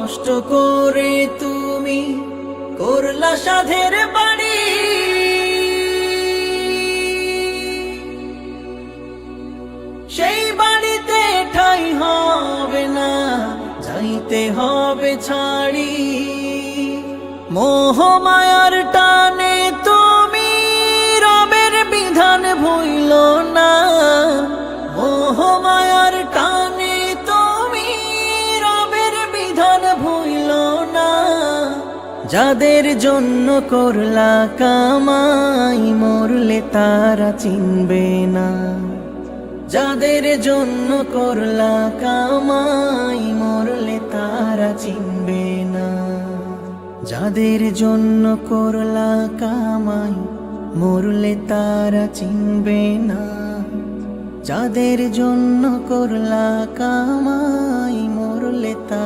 কষ্ট করে তুমি করলা সাধের বাড়ি, সেই বাড়িতে ঠাঁই হবে না, যাইতে হবে ছাড়ি। মোহ মায়ার টানে তুমি রবের বিধান ভুইল না, মোহ মায়ার টানে তুমি রবের বিধান ভুইল না। যাদের জন্য করলা কামাই মরলে তারা চিনবে না, যাদের জন্য করলা কামাই মরলে তারা চিনবে না, যাদের জন্য করলা কামাই মরলে তারা চিনবে না, যাদের জন্য করলা কামাই মরলে তারা